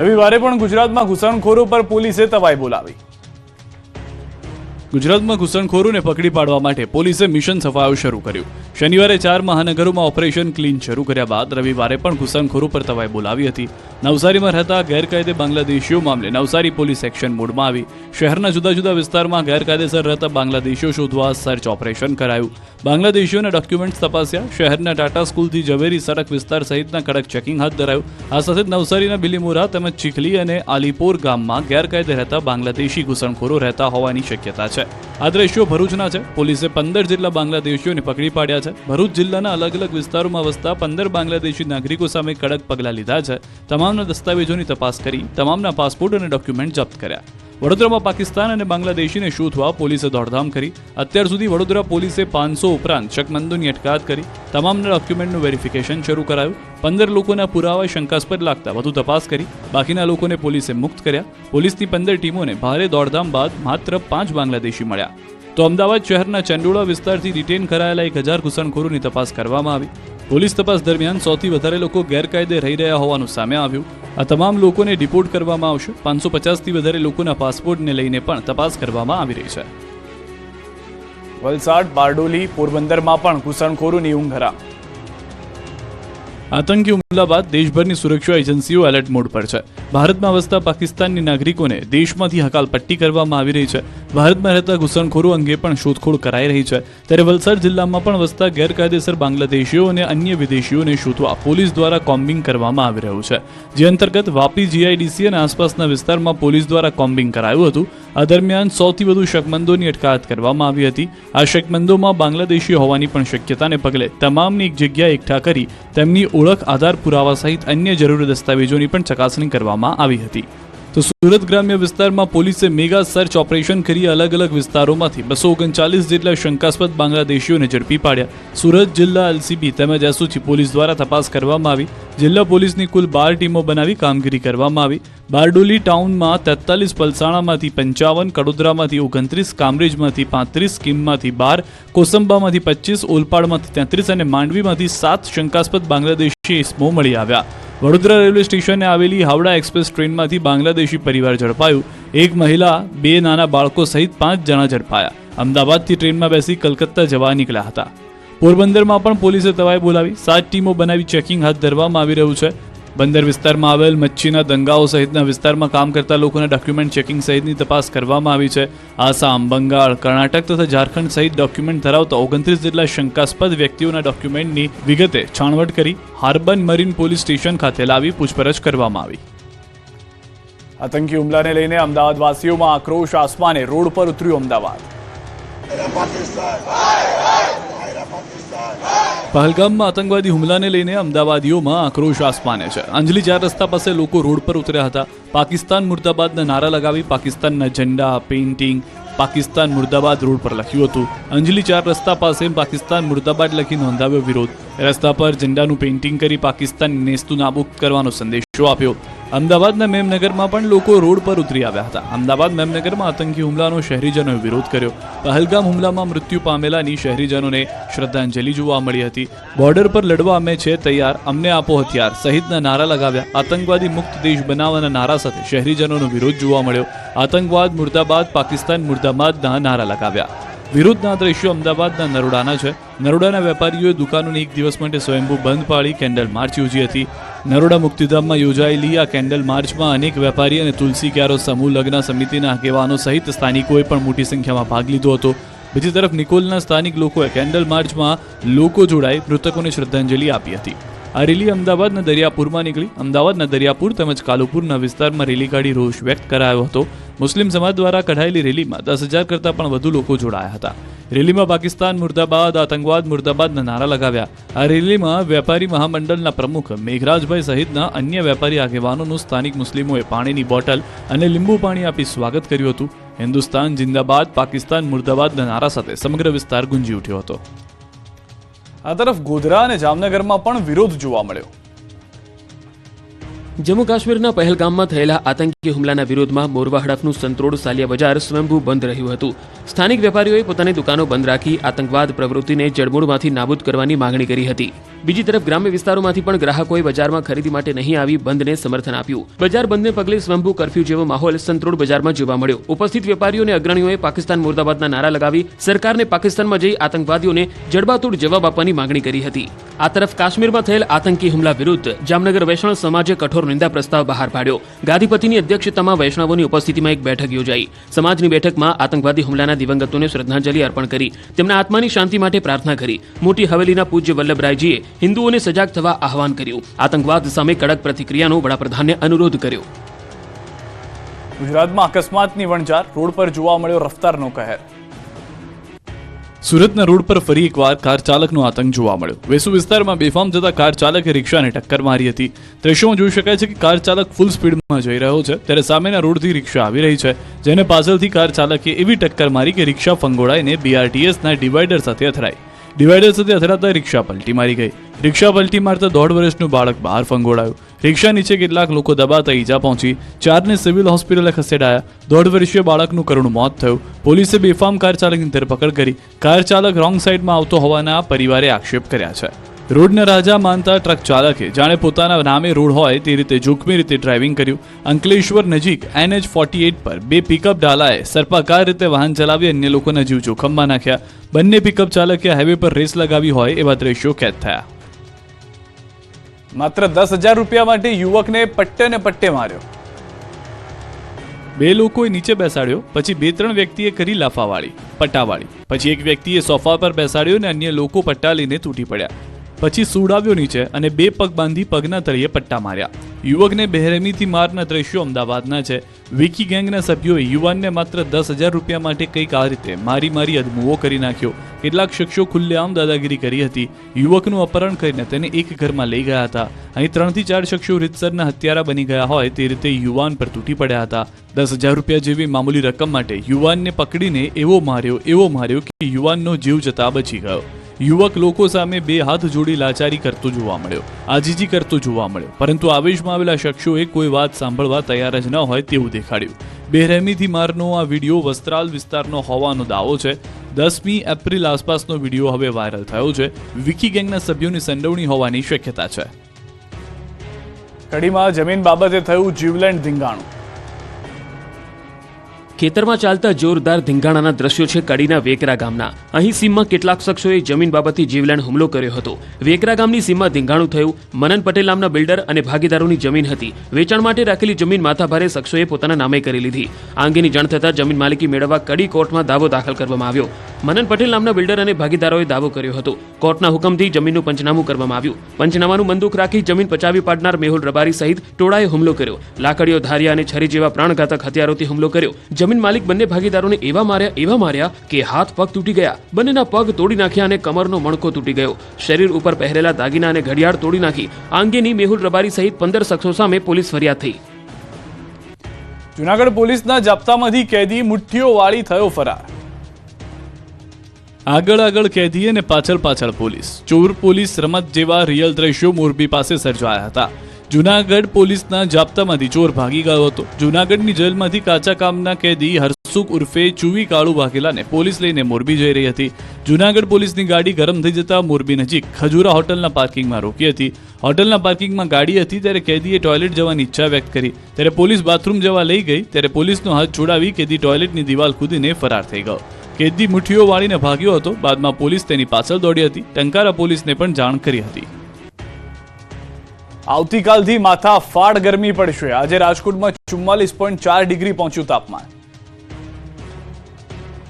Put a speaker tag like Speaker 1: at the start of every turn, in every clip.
Speaker 1: રવિવારે પણ ગુજરાતમાં ઘૂસણખોરો પર પોલીસે તવાઈ બોલાવી। ગુજરાતમાં ઘૂસણખોરોને પકડી પાડવા માટે પોલીસે મિશન સફાયો શરૂ કર્યું। શનિવારે 4 મહાનગરોમાં ઓપરેશન ક્લીન શરૂ કર્યા બાદ રવિવારે પણ ઘૂસણખોરો પર તવાઈ બોલાવી હતી। નવસારીમાં રહેતા ગેરકાયદે બાંગ્લાદેશીઓ મામલે નવસારી પોલીસ એક્શન મોડમાં આવી। શહેરના જુદા જુદા વિસ્તારમાં ગેરકાયદેસર રહેતા બાંગ્લાદેશીઓ શોધવા સર્ચ ઓપરેશન કરાયું। બાંગ્લાદેશીઓના ડોક્યુમેન્ટ્સ તપાસ્યા। શહેરના ટાટા સ્કૂલથી ઝવેરી સડક વિસ્તાર સહિતના કડક ચેકિંગ હાથ ધરાયું। આ સાથે નવસારીના બિલીમોરા તેમજ ચીખલી અને આલીપોર ગામમાં ગેરકાયદે રહેતા બાંગ્લાદેશી ઘૂસણખોરો રહેતા હોવાની શક્યતા છે। આ દ્રશ્યો ભરૂચના છે। પોલીસે 15 જેટલા બાંગ્લાદેશીઓને પકડી પાડ્યા છે। ભરૂચ જિલ્લાના અલગ અલગ વિસ્તારોમાં વસતા 15 બાંગ્લાદેશી નાગરિકો સામે કડક પગલાં લીધા છે। તમામના દસ્તાવેજોની તપાસ કરી તમામના પાસપોર્ટ અને ડોક્યુમેન્ટ જપ્ત કર્યા। વડોદરામાં પાકિસ્તાન અને બાંગ્લાદેશીને શોધવા પોલીસે દોડધામ કરી। અત્યાર સુધી વડોદરા પોલીસે 500 ઉપરાંત શકમંદોની અટકાયત કરી। તમામના ડોક્યુમેન્ટનું વેરિફિકેશન શરૂ કરાયું। 15 લોકોના પુરાવા શંકાસ્પદ લાગતા વધુ તપાસ કરી। બાકીના લોકોને પોલીસે મુક્ત કર્યા। પોલીસની 15 ટીમોને ભારે દોડધામ બાદ માત્ર 5 બાંગ્લાદેશી મળ્યા। તો અમદાવાદ શહેરના ચંડોળા વિસ્તારથી ડિટેન કરાયેલા 1000 ઘૂસણખોરોની તપાસ કરવામાં આવી। પોલીસ તપાસ દરમિયાન 100થી વધારે લોકો ગેરકાયદે રહી રહ્યા હોવાનું સામે આવ્યું। આ તમામ લોકોને ડિપોર્ટ કરવામાં આવશે। 550થી વધારે લોકોના પાસપોર્ટને લઈને પણ તપાસ કરવામાં આવી રહી છે। વલસાડ, બારડોલી, પોરબંદરમાં પણ ઘૂસણખોરોની ઊંઘ હરામ। આતંકી હુમલા બાદ દેશભરની સુરક્ષા એજન્સીઓ એલર્ટ મોડ પર છે। ભારતમાં વસતા પાકિસ્તાની નાગરિકોને દેશમાંથી હકાલપટ્ટી કરવામાં આવી રહી છે। ભારતમાં રહેતા ઘૂસણખોરો અંગે પણ શોધખોળ કરાઈ રહી છે। ત્યારે વલસાડ જિલ્લામાં પણ વસતા ગેરકાયદેસર બાંગ્લાદેશીઓ અને અન્ય વિદેશીઓને શોધવા પોલીસ દ્વારા કોમ્બિંગ કરવામાં આવી રહ્યું છે। જે અંતર્ગત વાપી જીઆઈડીસી અને આસપાસના વિસ્તારમાં પોલીસ દ્વારા કોમ્બિંગ કરાયું હતું। આ દરમિયાન 100થી વધુ શકમંદોની અટકાયત કરવામાં આવી હતી। આ શકમંદોમાં બાંગ્લાદેશી હોવાની પણ શક્યતાને પગલે તમામની એક જગ્યાએ એકઠા કરી તેમની ઓળખ, આધાર પુરાવા સહિત અન્ય જરૂરી દસ્તાવેજોની પણ ચકાસણી કરવામાં આવી હતી। તો સુરત ગ્રામ્ય વિસ્તારમાં પોલીસે મેગા સર્ચ ઓપરેશન કરી અલગ અલગ વિસ્તારોમાંથી 239 જેટલા શંકાસ્પદ બાંગ્લાદેશીઓને ઝડપી પાડ્યા। સુરત જિલ્લા એલસીબી તેમજ એસઓજી પોલીસ દ્વારા તપાસ કરવામાં આવી। જિલ્લા પોલીસની કુલ 12 ટીમો બનાવી કામગીરી કરવામાં આવી। બારડોલી ટાઉનમાં 43, પલસાણામાંથી 55, કડોદરામાંથી 29, કામરેજમાંથી 35, કીમમાંથી 12, કોસંબામાંથી 25, ઓલપાડમાંથી 33 અને માંડવીમાંથી 7 શંકાસ્પદ બાંગ્લાદેશી ઇસમો મળી આવ્યા। વડોદરા રેલવે સ્ટેશને આવેલી હાવડા એક્સપ્રેસ ટ્રેનમાંથી બાંગ્લાદેશી પરિવાર ઝડપાયું। એક મહિલા, 2 નાના બાળકો સહિત 5 જણા ઝડપાયા। અમદાવાદથી ટ્રેનમાં બેસી કલકત્તા જવા નીકળ્યા હતા। પોરબંદરમાં પણ પોલીસે તવાઈ બોલાવી 7 ટીમો બનાવી ચેકિંગ હાથ ધરવામાં આવી રહ્યું છે। બંદર વિસ્તારમાં આવેલ મચ્છીના દંગાઓ સહિતના વિસ્તારમાં કામ કરતા લોકોના ડોક્યુમેન્ટ ચેકિંગ સહિતની તપાસ કરવામાં આવી છે। આસામ, બંગાળ, કર્ણાટક તથા ઝારખંડ સહિત ડોક્યુમેન્ટ ધરાવતા 29 જેટલા શંકાસ્પદ વ્યક્તિઓના ડોક્યુમેન્ટની વિગતે છાણવટ કરી હાર્બર મરીન પોલીસ સ્ટેશન ખાતે લાવી પૂછપરછ કરવામાં આવી। આતંકી હુમલાને લઈને અમદાવાદવાસીઓમાં આક્રોશ આસમાને। રોડ પર ઉતર્યું અમદાવાદ। પહલગામમાં આતંકવાદી હુમલાને લઈને અમદાવાદીઓમાં આક્રોશ આસમાને છે। અંજલી 4 રસ્તા પાસે લોકો રોડ પર ઉતર્યા હતા। પાકિસ્તાન મુર્દાબાદના નારા લગાવી પાકિસ્તાનના ઝંડા, પેઇન્ટિંગ, પાકિસ્તાન મુર્દાબાદ રોડ પર લખ્યું હતું। અંજલી 4 રસ્તા પાસે પાકિસ્તાન મુર્દાબાદ લખી નોંધાવ્યો વિરોધ। રસ્તા પર ઝંડાનું પેઇન્ટિંગ કરી પાકિસ્તાન નેસ્તું નાબૂદ કરવાનો સંદેશો આપ્યો। અમદાવાદના મેમનગરમાં પણ લોકો રોડ પર ઉતરી આવ્યા હતા। અમદાવાદ મેમનગરમાં આતંકી હુમલાનો શહેરીજનોએ વિરોધ કર્યો। પહલગામ હુમલામાં મૃત્યુ પામેલાની શહેરીજનોને શ્રદ્ધાંજલિ જોવા મળી હતી। બોર્ડર પર લડવા અમે છે તૈયાર, અમને આપો હથિયાર સહિતના નારા લગાવ્યા। આતંકવાદી મુક્ત દેશ બનાવવાના નારા સાથે શહેરીજનોનો વિરોધ જોવા મળ્યો। આતંકવાદ મુર્દાબાદ, પાકિસ્તાન મુર્દાબાદના નારા લગાવ્યા। વિરોધના દ્રશ્યો અમદાવાદના નરોડાના છે। નરોડાના વેપારીઓએ દુકાનોને એક દિવસ માટે સ્વયંભૂ બંધ પાડી કેન્ડલ માર્ચ યોજી હતી। નરોડા મુક્તિધામમાં યોજાયેલી આ કેન્ડલ માર્ચમાં અનેક વેપારી અને તુલસી ક્યારો સમૂહ લગ્ન સમિતિના આગેવાનો સહિત સ્થાનિકોએ પણ મોટી સંખ્યામાં ભાગ લીધો હતો। બીજી તરફ નિકોલના સ્થાનિક લોકોએ કેન્ડલ માર્ચમાં લોકો જોડાઈ મૃતકોને શ્રદ્ધાંજલિ આપી હતી। આ રેલી અમદાવાદના દરિયાપુરમાં નીકળી। અમદાવાદના દરિયાપુર તેમજ કાલુપુરના વિસ્તારમાં રેલી કાઢી રોષ વ્યક્ત કરાયો હતો। મુસ્લિમ સમાજ દ્વારા કઢાયેલી રેલીમાં 10,000 કરતાં પણ વધુ લોકો જોડાયા હતા। રેલીમાં પાકિસ્તાન મુર્દાબાદ, આતંકવાદ મુર્દાબાદના નારા લગાવ્યા। આ રેલીમાં વેપારી મહામંડળના પ્રમુખ મેઘરાજભાઈ સહિતના અન્ય વેપારી આગેવાનોનું સ્થાનિક મુસ્લિમોએ પાણીની બોટલ અને લીંબુ પાણી આપી સ્વાગત કર્યું હતું। હિન્દુસ્તાન જિંદાબાદ, પાકિસ્તાન મુર્દાબાદના નારા સાથે સમગ્ર વિસ્તાર ગુંજી ઉઠ્યો હતો। આ તરફ ગોધરા અને જામનગરમાં પણ વિરોધ જોવા મળ્યો।
Speaker 2: જમ્મુ કાશ્મીરના પહેલગામમાં થયેલા આતંકી હુમલાના વિરોધમાં મોરવા હડફનું સંતરોડ સાલિયા બજાર સ્વયંભૂ બંધ રહ્યું હતું। સ્થાનિક વેપારીઓએ પોતાની દુકાનો બંધ રાખી આતંકવાદ પ્રવૃત્તિને જડમૂળમાંથી નાબૂદ કરવાની માંગણી કરી હતી। બીજી તરફ ગ્રામ્ય વિસ્તારોમાંથી પણ ગ્રાહકોએ બજારમાં ખરીદી માટે નહીં આવી બંધને સમર્થન આપ્યું. બજાર બંધને પગલે સ્વયંભૂ કર્ફ્યુ જેવો માહોલ સંતરોડ બજારમાં જોવા મળ્યો. ઉપસ્થિત વેપારીઓ અને અગ્રણીઓએ પાકિસ્તાન મુર્દાબાદના નારા લગાવી સરકારને પાકિસ્તાનમાં જઈ આતંકવાદીઓને જડબાતોડ જવાબ આપવાની માંગણી કરી હતી. આ તરફ કાશ્મીરમાં થયેલ આતંકી હુમલા વિરુદ્ધ જામનગર વૈષ્ણવ સમાજે કઠોર નિંદા પ્રસ્તાવ બહાર પાડ્યો. ગાદીપતિની અધ્યક્ષતામાં વૈષ્ણવોની ઉપસ્થિતિમાં એક બેઠક યોજાઈ. સમાજની બેઠકમાં આતંકવાદી હુમલાના દિવંગતોને શ્રદ્ધાંજલિ અર્પણ કરી, તેમના આત્માની શાંતિ માટે પ્રાર્થના કરી. મોટી હવેલીના પૂજ્ય વલ્લભરાયજીએ હિન્દુઓને સજાગ થવા આહવાન કર્યું. આતંકવાદ સામે કડક પ્રતિક્રિયાનો વડાપ્રધાનને અનુરોધ કર્યો.
Speaker 1: ગુજરાતમાં અકસ્માતની વણઝાર, રોડ પર જોવા મળ્યો રફતારનો કહેર. સુરતના રોડ પર ફરી એકવાર કાર ચાલકનો આતંક જોવા મળ્યો. વેસુ વિસ્તારમાં બેફામ જતા કાર ચાલકે રિક્ષાને ટક્કર મારી હતી. દ્રશ્યોમાં જોઈ શકાય છે કે કાર ચાલક ફૂલ સ્પીડમાં જઈ રહ્યો છે, ત્યારે સામેના રોડથી રિક્ષા આવી રહી છે, જેને પાછળથી કાર ચાલકે એવી ટક્કર મારી કે રિક્ષા ફંગોળાઈને BRTSના ડિવાઈડર સાથે અથડાઈ. ડિવાઈડર સાથે અથડાતા રિક્ષા પલટી મારી ગઈ. રિક્ષા પલટી મારતા 1.5 વર્ષનું બાળક બહાર ફંગોળાયું. રિક્ષા નીચે કેટલાક લોકો દબાતા ઈજા પહોંચી. 4ને સિવિલ હોસ્પિટલે ખસેડાયા. 1.5 વર્ષીય બાળકનું કરુણ મોત થયું. પોલીસે બેફામ કાર ચાલકની ધરપકડ કરી. કાર ચાલક રોંગ સાઈડમાં આવતો હોવાના પરિવારે આક્ષેપ કર્યા છે. રોડના રાજા માનતા ટ્રક ચાલકે જાણે પોતાના નામે રોડ હોય તે રીતે જોખમી રીતે ડ્રાઇવિંગ કર્યું. અંકલેશ્વર નજીક NH48 પર 2 પિકઅપ ડાલાએ સર્પાકાર રીતે વાહન ચલાવી અન્ય લોકોના જીવ જોખમમાં નાખ્યા. બંને પિકઅપ ચાલકે હાઈવે પર રેસ લગાવી હોય એવા દ્રશ્યો કેદ થયા. માત્ર 10,000 રૂપિયા માટે યુવકને પટ્ટે પટ્ટે માર્યો. 2 લોકોએ નીચે બેસાડ્યો, પછી 2-3 વ્યક્તિએ કરી લાફાવાળી પટ્ટાવાળી, પછી એક વ્યક્તિએ સોફા પર બેસાડ્યો અને અન્ય લોકો પટ્ટા લઈને તૂટી પડ્યા. પછી સુડાવ્યો નીચે અને 2 પગ બાંધી પગના તળિયે પટ્ટા માર્યા. યુવકને બેરહેમીથી મારના દ્રશ્યો અમદાવાદના છે. વિકી ગેંગના સભ્યોએ યુવાનને માત્ર 10,000 રૂપિયા માટે કંઈક આ રીતે મારી અદમુઓ કરી નાખ્યો. કેટલાક શખ્સો ખુલ્લેઆમ દાદાગીરી કરી હતી. યુવકનું અપહરણ કરીને તેને એક ઘરમાં લઈ ગયા હતા. અહીં 3 થી 4 શખ્સો રીતસરના હત્યારા બની ગયા હોય તે રીતે યુવાન પર તૂટી પડ્યા હતા. 10,000 રૂપિયા જેવી મામૂલી રકમ માટે યુવાનને પકડીને એવો માર્યો કે યુવાનનો જીવ જતા બચી ગયો. યુવક લોકો સામે 2 હાથ જોડી લાચારી કરતો જોવા મળ્યો, આજીજી કરતો જોવા મળ્યો, પરંતુ આવેશમાં આવેલા શખ્સોએ કોઈ વાત સાંભળવા તૈયાર જ ન હોય તેવું દેખાડ્યું. બેરહેમીથી મારનો આ વિડીયો વસ્ત્રાલ વિસ્તારનો હોવાનો દાવો છે. 10મી એપ્રિલ આસપાસનો વિડીયો હવે વાયરલ થયો છે. વિકી ગેંગના સભ્યોની સંડોવણી હોવાની શક્યતા છે. કડીમાં જમીન બાબતે થયું જીવલેણ ધીંગાણું.
Speaker 2: ખેતરમાં ચાલતા જોરદાર ધીંગાણાના દ્રશ્યો છે કડીના વેકરા ગામના. અહીં સીમમાં કેટલાક શખ્સોએ જમીન બાબતે જીવલેણ હુમલો કર્યો હતો. વેકરા ગામની સીમમાં ધીંગાણું થયું. મનન પટેલ નામના બિલ્ડર અને ભાગીદારોની જમીન હતી. વેચાણ માટે રાખેલી જમીન માથાભારે શખ્સોએ પોતાના નામે કરી લીધી. આ અંગેની જાણ થતાં જમીન માલિકી મેળવવા કડી કોર્ટમાં દાવો દાખલ કરવામાં આવ્યો. મનન પટેલ નામના બિલ્ડર અને ભાગીદારોએ દાવો કર્યો હતો. કોર્ટના હુકમથી જમીનનું પંચનામું કરવામાં આવ્યું. પંચનામાનું બંદૂક રાખી જમીન પચાવી પાડનાર મેહુલ રબારી સહિત ટોળાએ હુમલો કર્યો. લાકડીઓ, ધારિયા અને છરી જેવા પ્રાણઘાતક હથિયારોથી હુમલો કર્યો. જમીન માલિક બંને ભાગીદારોને એવા માર્યા કે હાથ પગ તૂટી ગયા. બંનેના પગ તોડી નાખ્યા અને કમરનો મણકો તૂટી ગયો. શરીર ઉપર પહેરેલા દાગીના અને ઘડિયાળ તોડી નાખી. આ અંગેની મેહુલ રબારી સહિત 15 શખ્સો સામે પોલીસ ફરિયાદ થઈ.
Speaker 1: જૂનાગઢ પોલીસના જાપ્તામાંથી કેદી મુઠ્ઠીઓ વાળી થયો ફરાર. આગળ કેદી અને પાછળ પોલીસ. ચોર પોલીસ રમત જેવા રિયલ દ્રશ્યો મોરબી પાસે સર્જાયા હતા. જૂનાગઢ પોલીસના જાપ્તામાંથી ચોર ભાગી ગયો હતો. જૂનાગઢની જેલમાંથી કાચા કામના કેદી હરસુખ ઉર્ફે ચુવી કાળુ વાઘેલાને પોલીસ લઈને મોરબી જઈ રહી હતી. જૂનાગઢ પોલીસની ગાડી ગરમ થઈ જતા મોરબી નજીક ખજૂરા હોટલના પાર્કિંગમાં રોકી હતી. હોટલના પાર્કિંગમાં ગાડી હતી ત્યારે કેદીએ ટોયલેટ જવાની ઈચ્છા વ્યક્ત કરી. ત્યારે પોલીસ બાથરૂમ જવા લઈ ગઈ ત્યારે પોલીસનો હાથ છોડાવી કેદી ટોયલેટની દિવાલ કૂદીને ફરાર થઈ ગયો. કેદી મુઠ્ઠીઓ વાળીને ભાગ્યો હતો. બાદમાં પોલીસ તેની પાછળ દોડી હતી. ટંકારા પોલીસને પણ જાણ કરી હતી. આવતીકાલથી માથા ફાડ ગરમી પડશે. આજે રાજકોટમાં 44.4 ડિગ્રી પહોંચ્યું તાપમાન.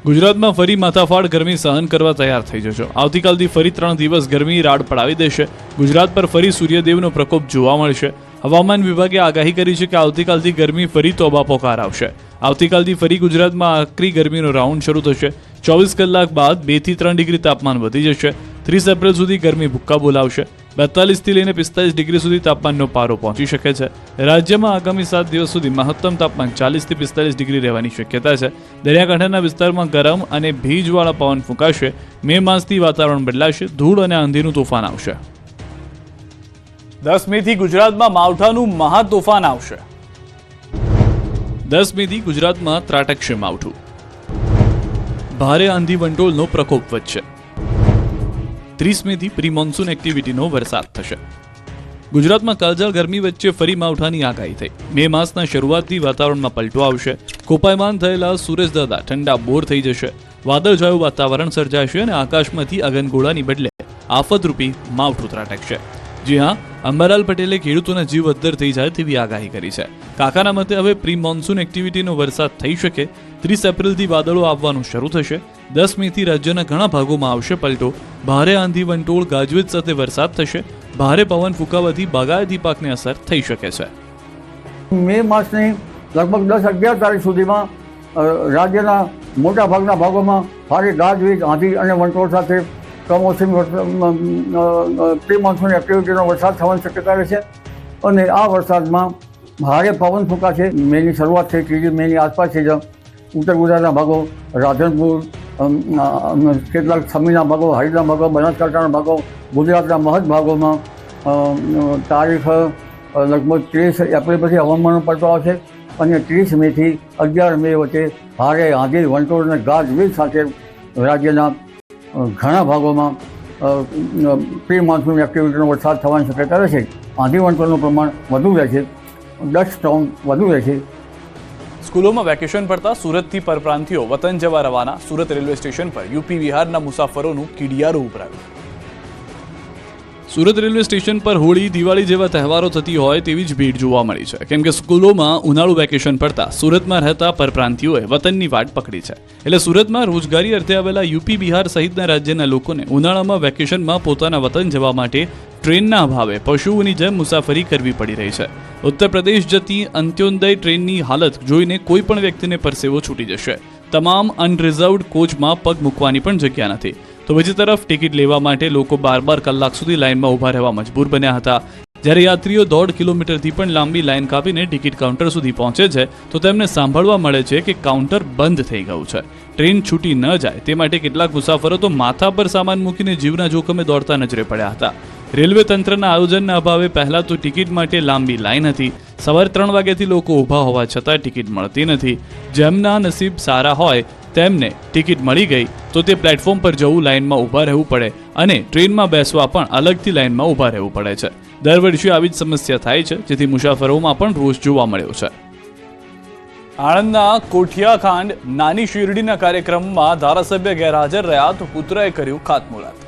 Speaker 1: ગુજરાતમાં ફરી માથાફાડ ગરમી સહન કરવા તૈયાર થઈ જશો. આવતીકાલથી ફરી 3 દિવસ ગરમી રાડ પડાવી દેશે. ગુજરાત પર ફરી સૂર્યદેવનો પ્રકોપ જોવા મળશે. હવામાન વિભાગે આગાહી કરી છે કે આવતીકાલથી ગરમી ફરી તોબા પોકાર આવશે. આવતીકાલથી ફરી ગુજરાતમાં આકરી ગરમીનો રાઉન્ડ શરૂ થશે. 24 કલાક બાદ 2 થી 3 ડિગ્રી તાપમાન વધી જશે. 30 એપ્રિલ સુધી ગરમી ભૂક્કા બોલાવશે. 42 થી લઈને 45 ડિગ્રી સુધી તાપમાનનો પારો પહોંચી શકે છે. રાજ્યમાં આગામી 7 દિવસ સુધી મહત્તમ તાપમાન 40 થી 45 ડિગ્રી રહેવાની શક્યતા છે. દરિયાકાંઠાના વિસ્તારમાં ગરમ અને ભેજવાળા પવન ફૂંકાશે. મે માસથી વાતાવરણ બદલાશે. ધૂળ અને આંધીનું તોફાન આવશે. 10 મેથી ગુજરાતમાં માવઠાનું મહા તોફાન આવશે. 10 મેથી ગુજરાતમાં ત્રાટકશે માવઠું. ભારે આંધી વંટોળનો પ્રકોપ વધશે. 30 મેથી પ્રી મોન્સૂન એક્ટિવિટીનો વરસાદ થશે. ગુજરાતમાં કાળઝાળ ગરમી વચ્ચે ફરી માવઠાની આગાહી થઈ. મે માસના શરૂઆતથી વાતાવરણમાં પલટો આવશે. કોપાયમાન થયેલા સૂરજદાદા ઠંડા બોર થઈ જશે. વાદળછાયું વાતાવરણ સર્જાશે અને આકાશમાંથી અગનગોળાની બદલે આફતરૂપી માવઠું ત્રાટકશે. જી હા, અંબાલાલ પટેલે ખેડૂતોના જીવ અદ્ધર થઈ જાય તેવી આગાહી કરી છે. કાકાના મતે હવે પ્રી મોન્સૂન એક્ટિવિટીનો વરસાદ થઈ શકે. 30 એપ્રિલથી વાદળો આવવાનું શરૂ થશે. 10 મેથી રાજ્યના ઘણા ભાગોમાં આવશે પલટો. ભારે આંધી વંટોળ ગાજવીજ સાથે વરસાદ થશે. ભારે પવન ફૂંકાવાથી બાગાયતી પાકને અસર થઈ શકે છે.
Speaker 3: મે માસની લગભગ 10-11 તારીખ સુધીમાં રાજ્યના મોટા ભાગના ભાગોમાં ભારે ગાજવીજ, આંધી અને વંટોળ સાથે કમોસમી પ્રી મોન્સૂન એક્ટિવિટીનો વરસાદ થવાની શક્યતા રહે છે. અને આ વરસાદમાં ભારે પવન ફૂંકાશે. મેની શરૂઆત થઈ 3 મેની આસપાસ થઈ જાય. ઉત્તર ગુજરાતના ભાગો, રાધનપુર, કેટલાક સમીના ભાગો, હરિદના ભાગો, બનાસકાંઠાના ભાગો, ગુજરાતના મહદ ભાગોમાં તારીખ લગભગ 30 એપ્રિલ પછી હવામાનનો પલટો આવશે. અને 30 મેથી 11 મે વચ્ચે ભારે આંધી, વંટોળ અને ગાજવીજ સાથે રાજ્યના ઘણા ભાગોમાં પ્રી મોન્સૂન એક્ટિવિટીનો વરસાદ થવાની શક્યતા રહેશે. આંધી વંટોળનું પ્રમાણ વધુ રહેશે, 10 સ્ટોન વધુ રહેશે.
Speaker 1: સ્કૂલોમાં વેકેશન પડતા સુરતથી પરપ્રાંતિયો વતન જવા રવાના. સુરત રેલવે સ્ટેશન પર યુપી બિહારના મુસાફરોનું કીડિયારું ઉભરાયું. સુરત રેલવે સ્ટેશન પર હોળી, દિવાળી જેવા તહેવારો થતી હોય તેવી જ ભીડ જોવા મળી છે. કેમ કે સ્કૂલોમાં ઉનાળુ વેકેશન પડતા સુરતમાં રહેતા પરપ્રાંતિયોએ વતનની વાટ પકડી છે. એટલે સુરતમાં રોજગારી અર્થે આવેલા યુપી, બિહાર સહિતના રાજ્યના લોકોને ઉનાળામાં વેકેશનમાં પોતાના વતન જવા માટે ટ્રેનના અભાવે પશુઓની જેમ મુસાફરી કરવી પડી રહી છે. ઉત્તર પ્રદેશ જતી અંત્યોદય ટ્રેનની હાલત જોઈને કોઈ પણ વ્યક્તિને પરસેવો છૂટી જશે. તમામ અનરિઝર્વડ કોચમાં પગ મૂકવાની પણ જગ્યા નથી. તો બીજી તરફ ટિકિટ લેવા માટે લોકો 12 કલાક સુધી લાઇનમાં ઊભા રહેવા મજબૂર બન્યા હતા. જ્યારે યાત્રીઓ 1.5 કિલોમીટરથી પણ લાંબી લાઇન કાપીને ટિકિટ કાઉન્ટર સુધી પહોંચે છે તો તેમને સાંભળવા મળે છે કે કાઉન્ટર બંધ થઈ ગયું છે. ટ્રેન છૂટી ન જાય તે માટે કેટલાક મુસાફરો તો માથા પર સામાન મૂકીને જીવના જોખમે દોડતા નજરે પડ્યા હતા. રેલવે તંત્રના આયોજનના અભાવે પહેલા તો ટિકિટ માટે લાંબી લાઇન હતી. સવારે 3 વાગ્યાથી લોકો ઊભા હોવા છતાં ટિકિટ મળતી નથી. જેમના નસીબ સારા હોય તેમને ટિકિટ મળી ગઈ તો તે પ્લેટફોર્મ પર જવું, લાઇનમાં ઊભા રહેવું પડે અને ટ્રેનમાં બેસવા પણ અલગથી લાઇનમાં ઊભા રહેવું પડે છે. દર વર્ષે આવી જ સમસ્યા થાય છે, જેથી મુસાફરોમાં પણ રોષ જોવા મળ્યો છે. આણંદના કોઠિયા ખાંડ નાની શિરડીના કાર્યક્રમમાં ધારાસભ્ય ગેરહાજર રહ્યા તો પુત્રએ કર્યું ખાતમુહૂર્ત.